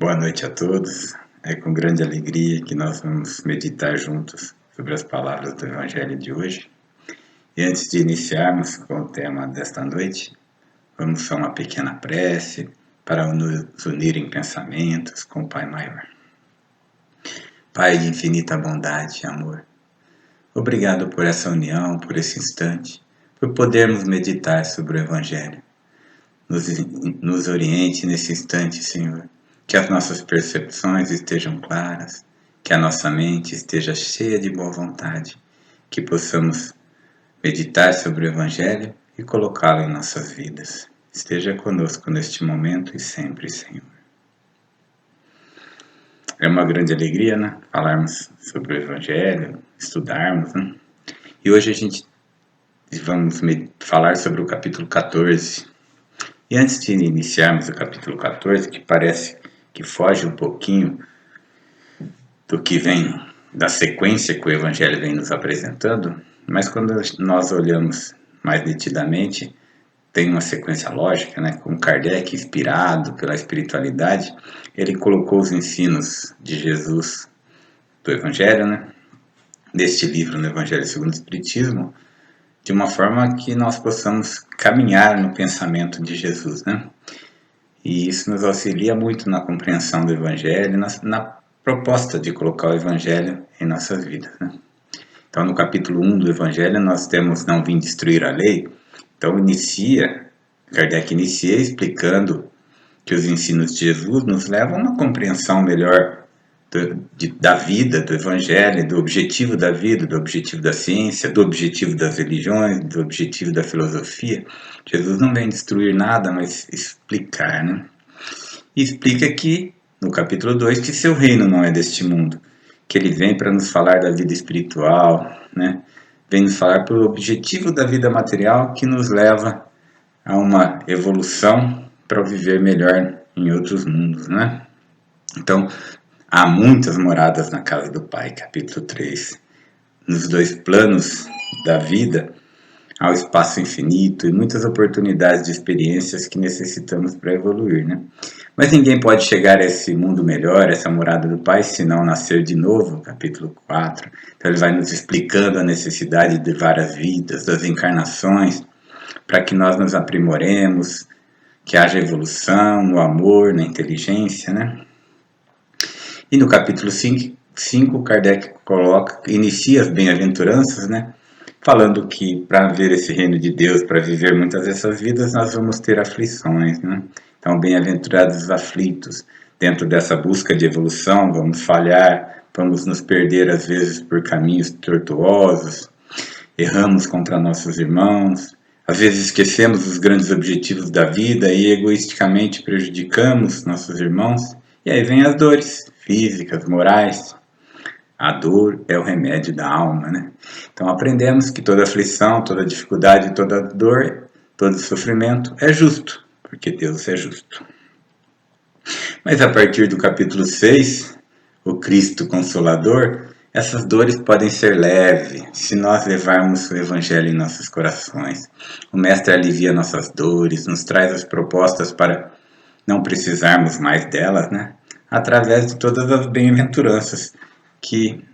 Boa noite a todos. É com grande alegria que nós vamos meditar juntos sobre as palavras do Evangelho de hoje. E antes de iniciarmos com o tema desta noite, vamos fazer uma pequena prece para nos unir em pensamentos com o Pai Maior. Pai de infinita bondade e amor, obrigado por essa união, por esse instante, por podermos meditar sobre o Evangelho. Nos oriente nesse instante, Senhor, que as nossas percepções estejam claras, que a nossa mente esteja cheia de boa vontade, que possamos meditar sobre o Evangelho e colocá-lo em nossas vidas. Esteja conosco neste momento e sempre, Senhor. É uma grande alegria, né? Falarmos sobre o Evangelho, estudarmos, né? E hoje a gente vamos falar sobre o capítulo 14. E antes de iniciarmos o capítulo 14, que parece que foge um pouquinho do que vem da sequência que o Evangelho vem nos apresentando, mas quando nós olhamos mais nitidamente, tem uma sequência lógica, né? Com Kardec, inspirado pela espiritualidade, ele colocou os ensinos de Jesus do Evangelho, né? Deste livro, no Evangelho segundo o Espiritismo, de uma forma que nós possamos caminhar no pensamento de Jesus, né? E isso nos auxilia muito na compreensão do Evangelho, na proposta de colocar o Evangelho em nossas vidas, né? Então, no capítulo 1 do Evangelho, nós temos não vim destruir a lei. Então, Kardec inicia explicando que os ensinos de Jesus nos levam a uma compreensão melhor da vida, do Evangelho, do objetivo da vida, do objetivo da ciência, do objetivo das religiões, do objetivo da filosofia. Jesus não vem destruir nada, mas explicar, né? E explica que, no capítulo 2, que seu reino não é deste mundo, que ele vem para nos falar da vida espiritual, né? Vem nos falar pelo objetivo da vida material que nos leva a uma evolução para viver melhor em outros mundos, né? Então, há muitas moradas na casa do Pai, capítulo 3. Nos dois planos da vida, há o espaço infinito e muitas oportunidades de experiências que necessitamos para evoluir, né? Mas ninguém pode chegar a esse mundo melhor, essa morada do Pai, se não nascer de novo, capítulo 4. Então ele vai nos explicando a necessidade de várias vidas, das encarnações, para que nós nos aprimoremos, que haja evolução no amor, na inteligência, né? E no capítulo 5, Kardec inicia as bem-aventuranças, né? Falando que para ver esse reino de Deus, para viver muitas dessas vidas, nós vamos ter aflições, né? Então, bem-aventurados os aflitos. Dentro dessa busca de evolução, vamos falhar, vamos nos perder às vezes por caminhos tortuosos, erramos contra nossos irmãos, às vezes esquecemos os grandes objetivos da vida e egoisticamente prejudicamos nossos irmãos. E aí vem as dores físicas, morais. A dor é o remédio da alma, né? Então aprendemos que toda aflição, toda dificuldade, toda dor, todo sofrimento é justo, porque Deus é justo. Mas a partir do capítulo 6, o Cristo Consolador, essas dores podem ser leves, se nós levarmos o Evangelho em nossos corações. O Mestre alivia nossas dores, nos traz as propostas para não precisarmos mais delas, né? Através de todas as bem-aventuranças que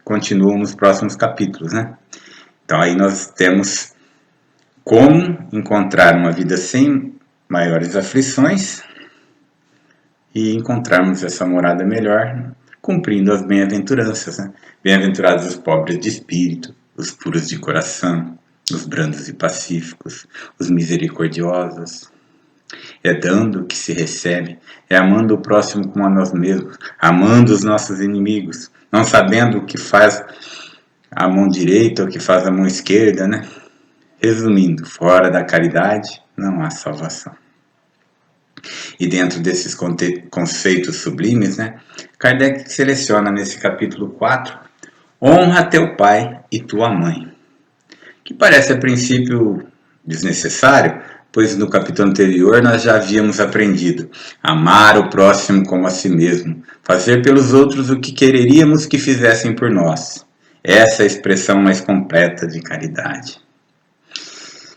continuam nos próximos capítulos, né? Então aí nós temos como encontrar uma vida sem maiores aflições e encontrarmos essa morada melhor, cumprindo as bem-aventuranças, né? Bem-aventurados os pobres de espírito, os puros de coração, os brandos e pacíficos, os misericordiosos. É dando que se recebe, é amando o próximo como a nós mesmos, amando os nossos inimigos, não sabendo o que faz a mão direita ou o que faz a mão esquerda, né? Resumindo, fora da caridade não há salvação. E dentro desses conceitos sublimes, né, Kardec seleciona nesse capítulo 4, honra teu pai e tua mãe, que parece a princípio desnecessário, pois no capítulo anterior nós já havíamos aprendido amar o próximo como a si mesmo, fazer pelos outros o que quereríamos que fizessem por nós. Essa é a expressão mais completa de caridade.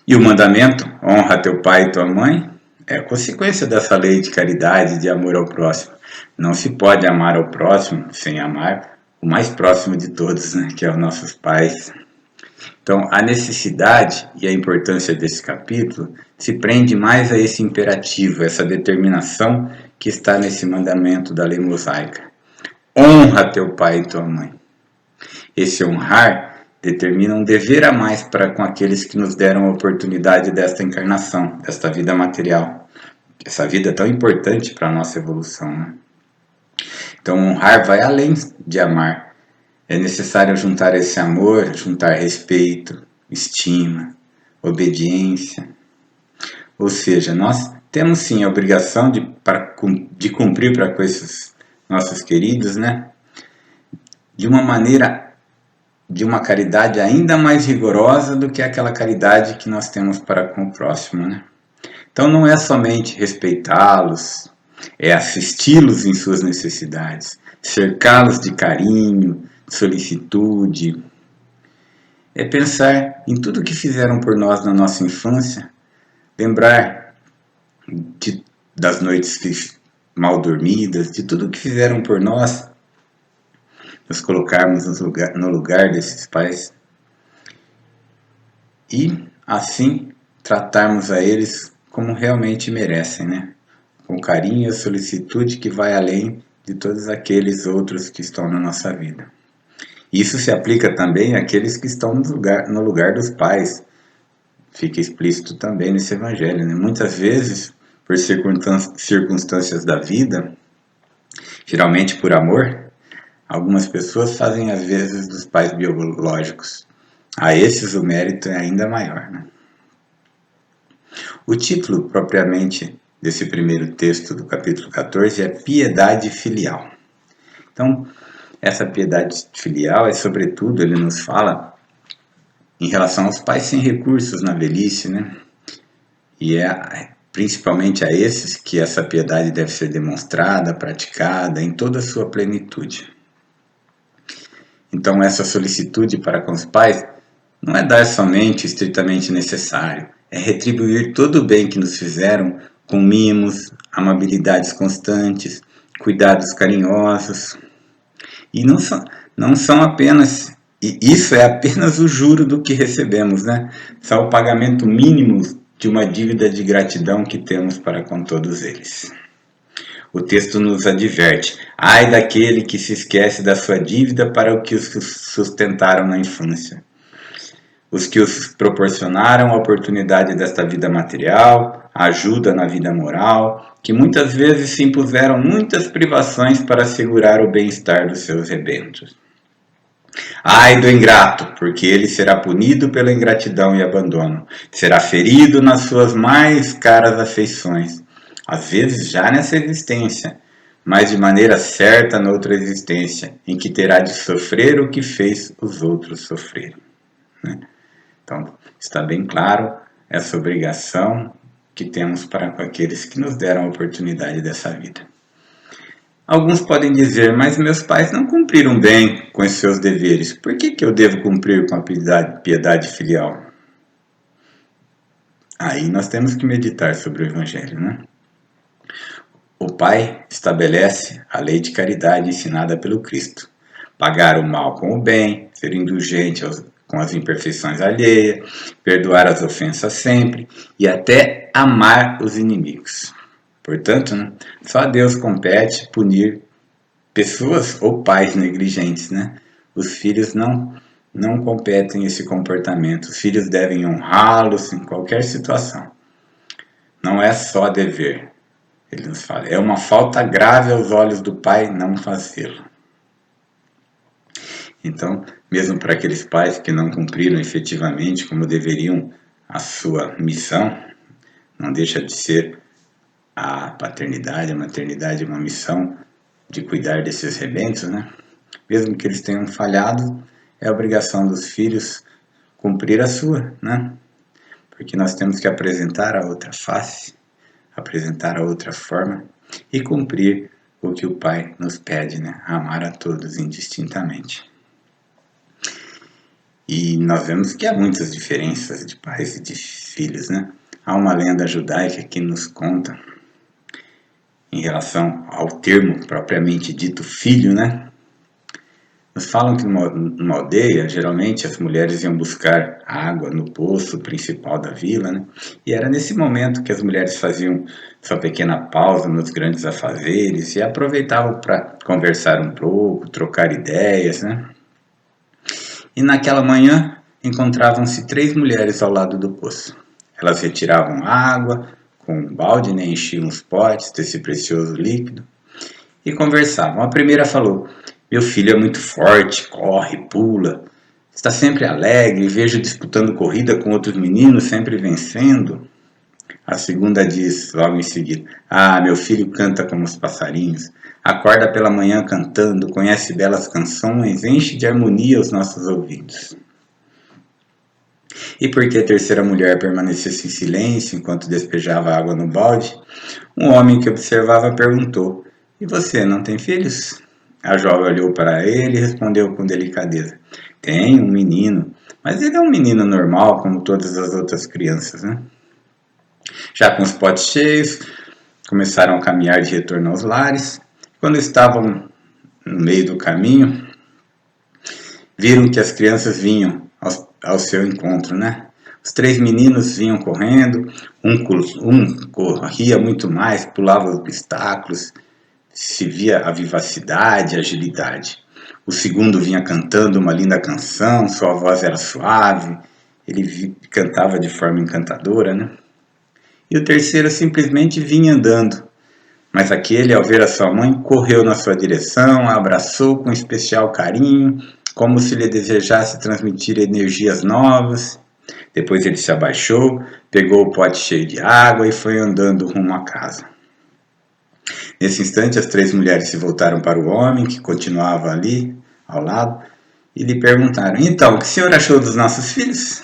E o mandamento, honra teu pai e tua mãe, é a consequência dessa lei de caridade, de amor ao próximo. Não se pode amar ao próximo sem amar o mais próximo de todos, né, que é os nossos pais. Então, a necessidade e a importância desse capítulo se prende mais a esse imperativo, essa determinação que está nesse mandamento da lei mosaica. Honra teu pai e tua mãe. Esse honrar determina um dever a mais para com aqueles que nos deram a oportunidade desta encarnação, desta vida material. Essa vida é tão importante para a nossa evolução, né? Então, honrar vai além de amar. É necessário juntar esse amor, juntar respeito, estima, obediência. Ou seja, nós temos sim a obrigação de cumprir para com esses nossos queridos, né? De uma maneira, de uma caridade ainda mais rigorosa do que aquela caridade que nós temos para com o próximo, né? Então não é somente respeitá-los, é assisti-los em suas necessidades, cercá-los de carinho, solicitude, é pensar em tudo que fizeram por nós na nossa infância, lembrar das noites mal dormidas, de tudo que fizeram por nós, nos colocarmos no lugar desses pais e assim tratarmos a eles como realmente merecem, né? Com carinho e solicitude que vai além de todos aqueles outros que estão na nossa vida. Isso se aplica também àqueles que estão no lugar dos pais. Fica explícito também nesse evangelho, né? Muitas vezes, por circunstâncias da vida, geralmente por amor, algumas pessoas fazem as vezes dos pais biológicos. A esses o mérito é ainda maior, né? O título propriamente desse primeiro texto do capítulo 14 é Piedade Filial. Então, essa piedade filial é, sobretudo, ele nos fala em relação aos pais sem recursos na velhice, né? E é principalmente a esses que essa piedade deve ser demonstrada, praticada em toda a sua plenitude. Então, essa solicitude para com os pais não é dar somente o estritamente necessário, é retribuir todo o bem que nos fizeram com mimos, amabilidades constantes, cuidados carinhosos. E não são apenas, e isso é apenas o juro do que recebemos, né? São o pagamento mínimo de uma dívida de gratidão que temos para com todos eles. O texto nos adverte: ai daquele que se esquece da sua dívida para o que os sustentaram na infância. Os que os proporcionaram a oportunidade desta vida material, a ajuda na vida moral, que muitas vezes se impuseram muitas privações para assegurar o bem-estar dos seus rebentos. Ai do ingrato, porque ele será punido pela ingratidão e abandono, será ferido nas suas mais caras afeições, às vezes já nessa existência, mas de maneira certa noutra existência, em que terá de sofrer o que fez os outros sofrerem, né? Então, está bem claro essa obrigação que temos para com aqueles que nos deram a oportunidade dessa vida. Alguns podem dizer, mas meus pais não cumpriram bem com os seus deveres. Por que eu devo cumprir com a piedade filial? Aí nós temos que meditar sobre o Evangelho, né? O Pai estabelece a lei de caridade ensinada pelo Cristo. Pagar o mal com o bem, ser indulgente com as imperfeições alheias, perdoar as ofensas sempre e até amar os inimigos. Portanto, né, só a Deus compete punir pessoas ou pais negligentes, né? Os filhos não competem esse comportamento. Os filhos devem honrá-los em qualquer situação. Não é só dever. Ele nos fala, é uma falta grave aos olhos do pai não fazê-lo. Então, mesmo para aqueles pais que não cumpriram efetivamente como deveriam a sua missão, não deixa de ser a paternidade, a maternidade, uma missão de cuidar desses rebentos, né? Mesmo que eles tenham falhado, é obrigação dos filhos cumprir a sua, né? Porque nós temos que apresentar a outra face, apresentar a outra forma e cumprir o que o Pai nos pede, né? Amar a todos indistintamente. E nós vemos que há muitas diferenças de pais e de filhos, né? Há uma lenda judaica que nos conta, em relação ao termo propriamente dito filho, né? Nos falam que numa aldeia, geralmente as mulheres iam buscar água no poço principal da vila, né? E era nesse momento que as mulheres faziam sua pequena pausa nos grandes afazeres e aproveitavam para conversar um pouco, trocar ideias, né? E naquela manhã encontravam-se 3 mulheres ao lado do poço. Elas retiravam água com um balde, né? Enchiam os potes desse precioso líquido e conversavam. A primeira falou: meu filho é muito forte, corre, pula, está sempre alegre, vejo disputando corrida com outros meninos, sempre vencendo. A segunda diz, logo em seguida: ah, meu filho canta como os passarinhos, acorda pela manhã cantando, conhece belas canções, enche de harmonia os nossos ouvidos. E porque a terceira mulher permanecesse em silêncio enquanto despejava água no balde, um homem que observava perguntou: e você, não tem filhos? A jovem olhou para ele e respondeu com delicadeza: tenho um menino, mas ele é um menino normal, como todas as outras crianças, né? Já com os potes cheios, começaram a caminhar de retorno aos lares. Quando estavam no meio do caminho, viram que as crianças vinham ao seu encontro, né? Os 3 meninos vinham correndo, um corria muito mais, pulava os obstáculos, se via a vivacidade, a agilidade. O segundo vinha cantando uma linda canção, sua voz era suave, ele cantava de forma encantadora, né? E o terceiro simplesmente vinha andando, mas aquele, ao ver a sua mãe, correu na sua direção, a abraçou com especial carinho, como se lhe desejasse transmitir energias novas. Depois ele se abaixou, pegou o pote cheio de água e foi andando rumo à casa. Nesse instante, as 3 mulheres se voltaram para o homem, que continuava ali, ao lado, e lhe perguntaram: então, o que o senhor achou dos nossos filhos?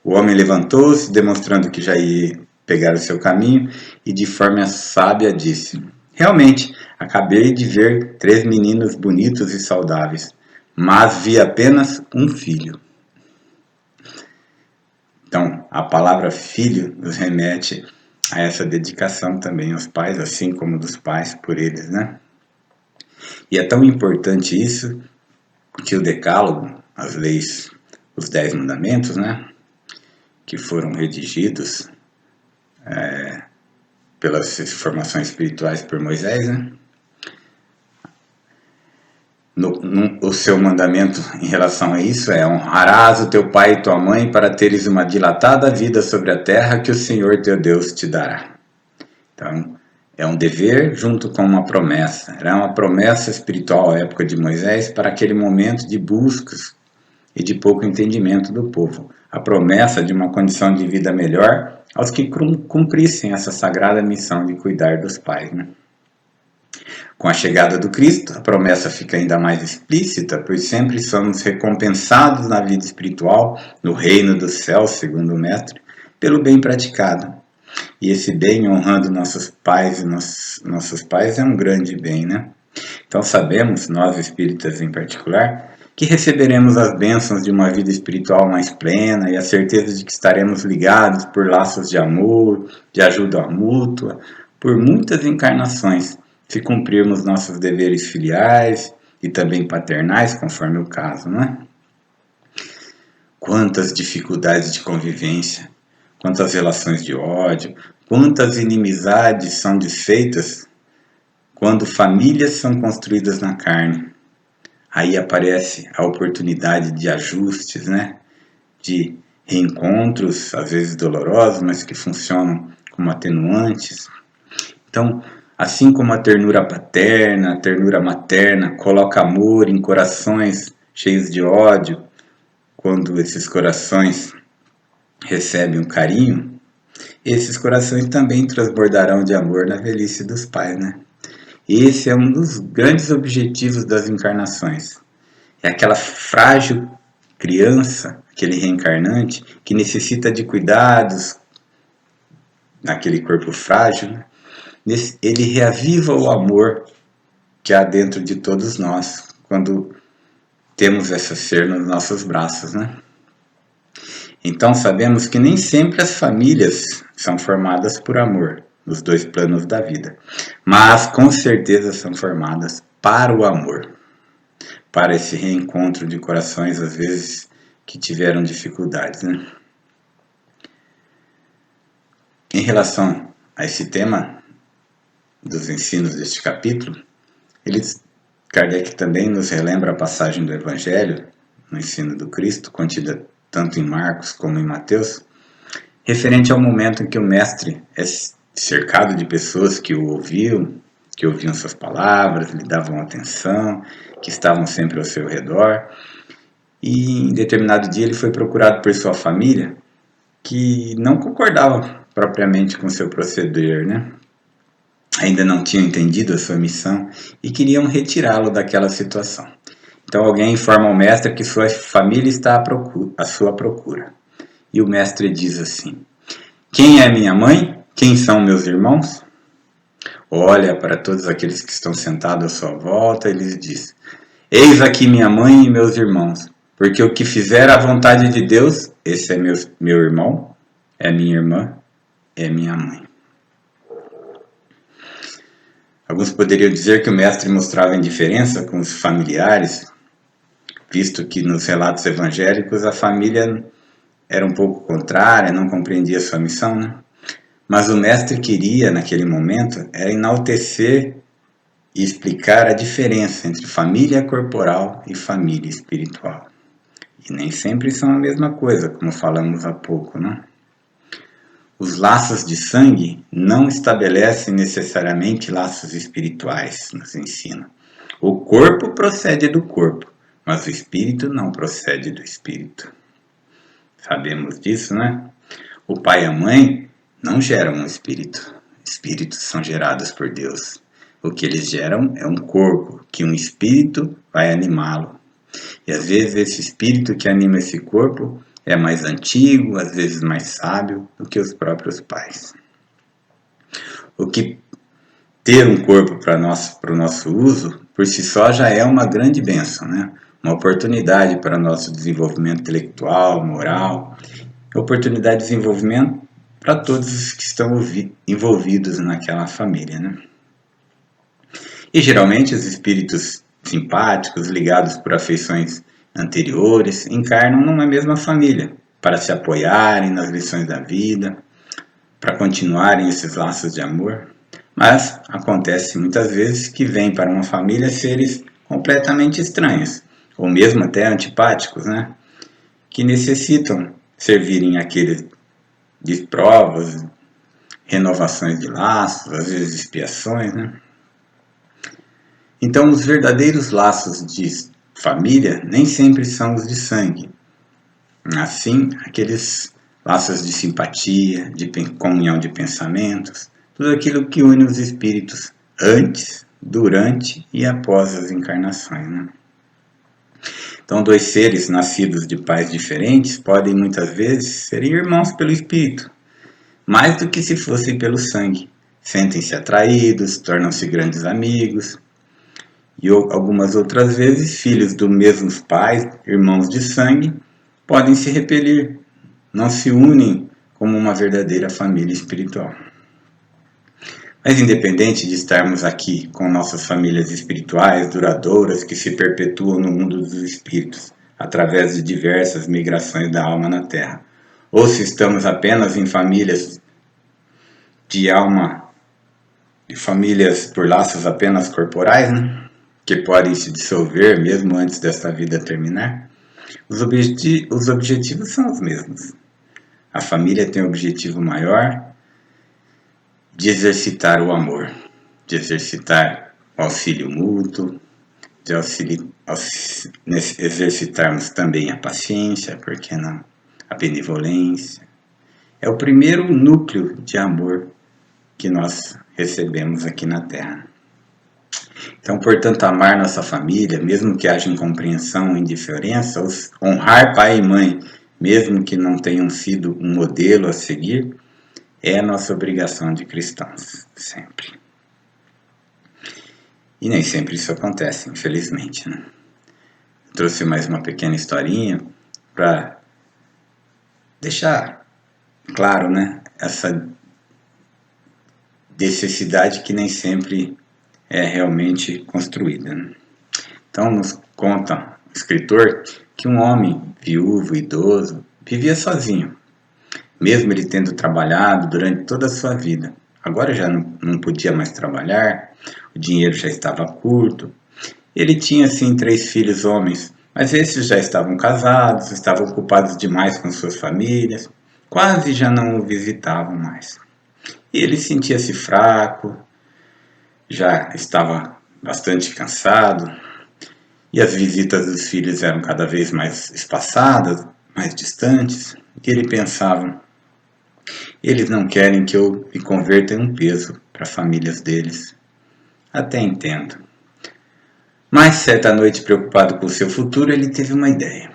O homem levantou-se, demonstrando que já ia pegar o seu caminho, e de forma sábia disse: realmente, acabei de ver 3 meninos bonitos e saudáveis, mas vi apenas um filho. Então, a palavra filho nos remete a essa dedicação também aos pais, assim como dos pais por eles, né? E é tão importante isso que o Decálogo, as leis, os 10 mandamentos, né? Que foram redigidos pelas formações espirituais por Moisés, né? O seu mandamento em relação a isso é: honrarás o teu pai e tua mãe para teres uma dilatada vida sobre a terra que o Senhor teu Deus te dará. Então, é um dever junto com uma promessa. Era uma promessa espiritual à época de Moisés para aquele momento de buscas e de pouco entendimento do povo. A promessa de uma condição de vida melhor aos que cumprissem essa sagrada missão de cuidar dos pais, né? Com a chegada do Cristo, a promessa fica ainda mais explícita, pois sempre somos recompensados na vida espiritual, no reino dos céus, segundo o Mestre, pelo bem praticado. E esse bem, honrando nossos pais e nossos pais, é um grande bem, né? Então sabemos, nós espíritas em particular, que receberemos as bênçãos de uma vida espiritual mais plena e a certeza de que estaremos ligados por laços de amor, de ajuda mútua, por muitas encarnações, se cumprirmos nossos deveres filiais e também paternais, conforme o caso, né? Quantas dificuldades de convivência, quantas relações de ódio, quantas inimizades são desfeitas quando famílias são construídas na carne. Aí aparece a oportunidade de ajustes, né? De reencontros, às vezes dolorosos, mas que funcionam como atenuantes. Então, assim como a ternura paterna, a ternura materna coloca amor em corações cheios de ódio, quando esses corações recebem um carinho, esses corações também transbordarão de amor na velhice dos pais, né? Esse é um dos grandes objetivos das encarnações. É aquela frágil criança, aquele reencarnante, que necessita de cuidados naquele corpo frágil, né? Ele reaviva o amor que há dentro de todos nós, quando temos essa ser nos nossos braços, né? Então sabemos que nem sempre as famílias são formadas por amor, nos dois planos da vida, mas com certeza são formadas para o amor, para esse reencontro de corações, às vezes, que tiveram dificuldades, né? Em relação a esse tema dos ensinos deste capítulo, Kardec também nos relembra a passagem do Evangelho, no ensino do Cristo, contida tanto em Marcos como em Mateus, referente ao momento em que o Mestre é cercado de pessoas que o ouviam, que ouviam suas palavras, lhe davam atenção, que estavam sempre ao seu redor. E em determinado dia ele foi procurado por sua família, que não concordava propriamente com seu proceder, né? Ainda não tinham entendido a sua missão e queriam retirá-lo daquela situação. Então alguém informa ao mestre que sua família está à sua procura. E o mestre diz assim: quem é minha mãe? Quem são meus irmãos? Olha para todos aqueles que estão sentados à sua volta e lhes diz: eis aqui minha mãe e meus irmãos, porque o que fizer a vontade de Deus, esse é meu irmão, é minha irmã, é minha mãe. Alguns poderiam dizer que o mestre mostrava indiferença com os familiares, visto que nos relatos evangélicos a família era um pouco contrária, não compreendia sua missão, né? Mas o mestre queria, naquele momento, era enaltecer e explicar a diferença entre família corporal e família espiritual. E nem sempre são a mesma coisa, como falamos há pouco, né? Os laços de sangue não estabelecem necessariamente laços espirituais, nos ensina. O corpo procede do corpo, mas o espírito não procede do espírito. Sabemos disso, né? O pai e a mãe não geram um espírito. Espíritos são gerados por Deus. O que eles geram é um corpo, que um espírito vai animá-lo. E às vezes esse espírito que anima esse corpo é mais antigo, às vezes mais sábio do que os próprios pais. O que ter um corpo para o nosso uso, por si só, já é uma grande bênção, né? Uma oportunidade para nosso desenvolvimento intelectual, moral, oportunidade de desenvolvimento para todos os que estão envolvidos naquela família, né? E geralmente os espíritos simpáticos, ligados por afeições anteriores, encarnam numa mesma família, para se apoiarem nas lições da vida, para continuarem esses laços de amor. Mas acontece muitas vezes que vêm para uma família seres completamente estranhos, ou mesmo até antipáticos, né? Que necessitam servirem aqueles de provas, renovações de laços, às vezes expiações, né? Então, os verdadeiros laços de família nem sempre são os de sangue. Assim, aqueles laços de simpatia, de comunhão de pensamentos, tudo aquilo que une os espíritos antes, durante e após as encarnações, né? Então, dois seres nascidos de pais diferentes podem muitas vezes serem irmãos pelo espírito, mais do que se fossem pelo sangue. Sentem-se atraídos, tornam-se grandes amigos. E algumas outras vezes, filhos dos mesmos pais, irmãos de sangue, podem se repelir, não se unem como uma verdadeira família espiritual. Mas independente de estarmos aqui com nossas famílias espirituais duradouras que se perpetuam no mundo dos espíritos, através de diversas migrações da alma na Terra, ou se estamos apenas em famílias de alma, de famílias por laços apenas corporais, né? Que podem se dissolver mesmo antes desta vida terminar, os objetivos são os mesmos. A família tem o objetivo maior de exercitar o amor, de exercitar o auxílio mútuo, de exercitarmos também a paciência, por que não? A benevolência. É o primeiro núcleo de amor que nós recebemos aqui na Terra. Então, portanto, amar nossa família, mesmo que haja incompreensão, indiferença, honrar pai e mãe, mesmo que não tenham sido um modelo a seguir, é a nossa obrigação de cristãos, sempre. E nem sempre isso acontece, infelizmente, né? Trouxe mais uma pequena historinha para deixar claro, né, essa necessidade que nem sempre é realmente construída, né? Então nos conta o escritor que um homem viúvo, idoso, vivia sozinho, mesmo ele tendo trabalhado durante toda a sua vida. Agora já não podia mais trabalhar, o dinheiro já estava curto. Ele tinha sim 3 filhos homens, mas esses já estavam casados, estavam ocupados demais com suas famílias, quase já não o visitavam mais. E ele sentia-se fraco, já estava bastante cansado, e as visitas dos filhos eram cada vez mais espaçadas, mais distantes, e ele pensava: eles não querem que eu me converta em um peso para as famílias deles. Até entendo. Mas certa noite, preocupado com o seu futuro, ele teve uma ideia.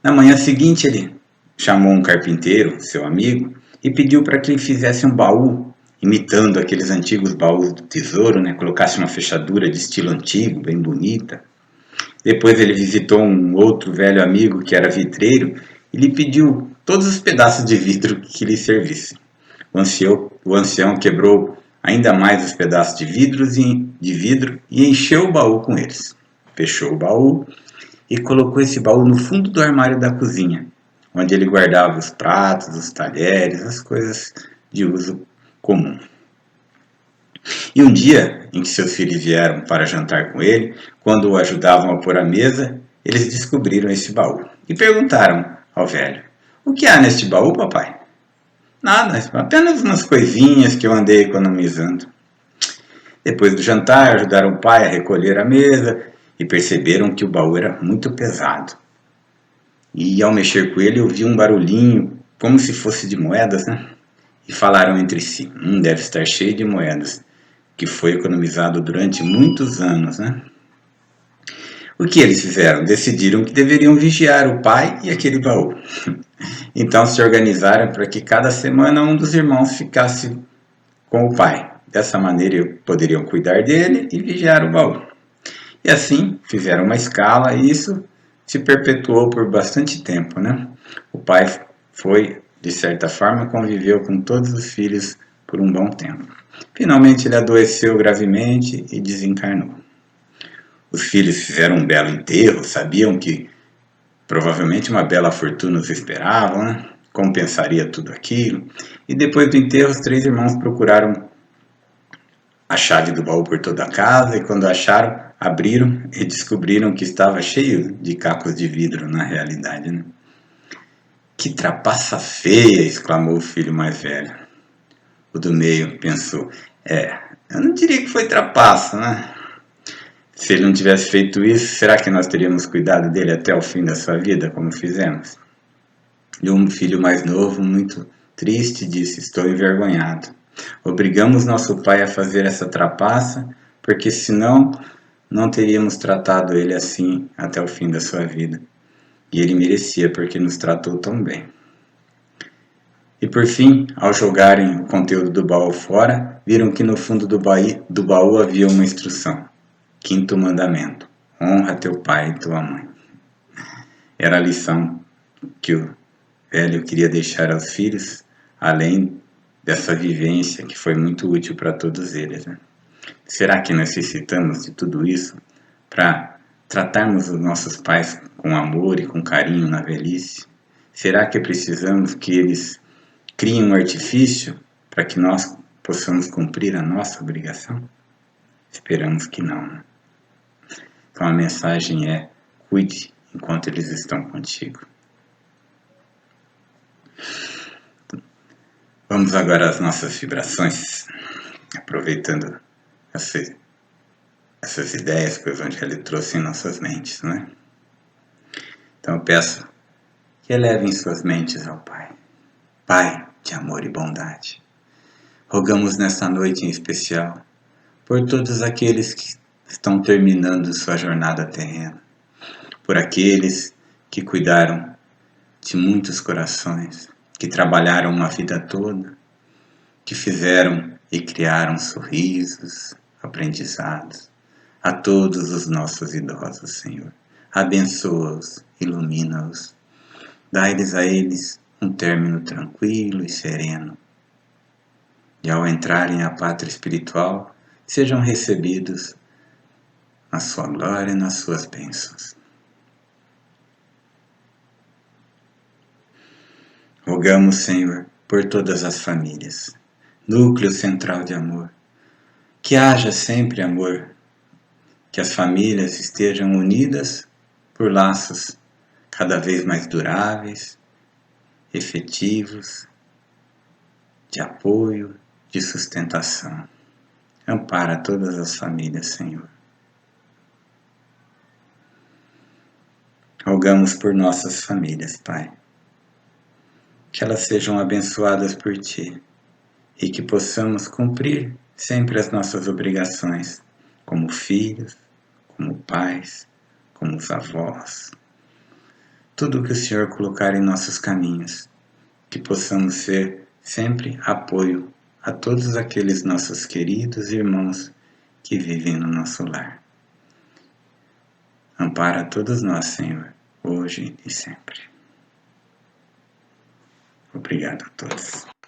Na manhã seguinte, ele chamou um carpinteiro, seu amigo, e pediu para que ele fizesse um baú, imitando aqueles antigos baús do tesouro, né? Colocasse uma fechadura de estilo antigo, bem bonita. Depois ele visitou um outro velho amigo que era vidreiro e lhe pediu todos os pedaços de vidro que lhe servissem. O ancião quebrou ainda mais os pedaços de vidro e encheu o baú com eles. Fechou o baú e colocou esse baú no fundo do armário da cozinha, onde ele guardava os pratos, os talheres, as coisas de uso comum. E um dia em que seus filhos vieram para jantar com ele, quando o ajudavam a pôr a mesa, eles descobriram esse baú e perguntaram ao velho: "O que há neste baú, papai?" "Nada, apenas umas coisinhas que eu andei economizando." Depois do jantar, ajudaram o pai a recolher a mesa e perceberam que o baú era muito pesado. E ao mexer com ele, ouvi um barulhinho, como se fosse de moedas, né? E falaram entre si: deve estar cheio de moedas, que foi economizado durante muitos anos, né?" O que eles fizeram? Decidiram que deveriam vigiar o pai e aquele baú. Então se organizaram para que cada semana um dos irmãos ficasse com o pai. Dessa maneira poderiam cuidar dele e vigiar o baú. E assim fizeram uma escala e isso se perpetuou por bastante tempo, né? O pai foi, de certa forma, conviveu com todos os filhos por um bom tempo. Finalmente ele adoeceu gravemente e desencarnou. Os filhos fizeram um belo enterro, sabiam que provavelmente uma bela fortuna os esperava, né? Compensaria tudo aquilo. E depois do enterro, os 3 irmãos procuraram a chave do baú por toda a casa e quando acharam, abriram e descobriram que estava cheio de cacos de vidro na realidade, né? "Que trapaça feia!" exclamou o filho mais velho. O do meio pensou: eu não diria que foi trapaça, né? Se ele não tivesse feito isso, será que nós teríamos cuidado dele até o fim da sua vida, como fizemos? E um filho mais novo, muito triste, disse: "Estou envergonhado. Obrigamos nosso pai a fazer essa trapaça, porque senão não teríamos tratado ele assim até o fim da sua vida. E ele merecia, porque nos tratou tão bem." E por fim, ao jogarem o conteúdo do baú fora, viram que no fundo do baú havia uma instrução. 5º mandamento: honra teu pai e tua mãe. Era a lição que o velho queria deixar aos filhos, além dessa vivência que foi muito útil para todos eles, né? Será que necessitamos de tudo isso para tratarmos os nossos pais com amor e com carinho na velhice? Será que precisamos que eles criem um artifício para que nós possamos cumprir a nossa obrigação? Esperamos que não, né? Então a mensagem é: cuide enquanto eles estão contigo. Vamos agora às nossas vibrações, aproveitando essas ideias que o Evangelho trouxe em nossas mentes, não é? Então eu peço que elevem suas mentes ao Pai. Pai de amor e bondade, rogamos nesta noite em especial por todos aqueles que estão terminando sua jornada terrena, por aqueles que cuidaram de muitos corações, que trabalharam uma vida toda, que fizeram e criaram sorrisos, aprendizados. A todos os nossos idosos, Senhor, abençoa-os, ilumina-os, dá-lhes a eles um término tranquilo e sereno. E ao entrarem à pátria espiritual, sejam recebidos na sua glória e nas suas bênçãos. Rogamos, Senhor, por todas as famílias, núcleo central de amor, que haja sempre amor, que as famílias estejam unidas por laços cada vez mais duráveis, efetivos, de apoio, de sustentação. Ampara todas as famílias, Senhor. Rogamos por nossas famílias, Pai, que elas sejam abençoadas por Ti e que possamos cumprir sempre as nossas obrigações, como filhos, como pais, como os avós. Tudo que o Senhor colocar em nossos caminhos, que possamos ser sempre apoio a todos aqueles nossos queridos irmãos que vivem no nosso lar. Ampara todos nós, Senhor, hoje e sempre. Obrigado a todos.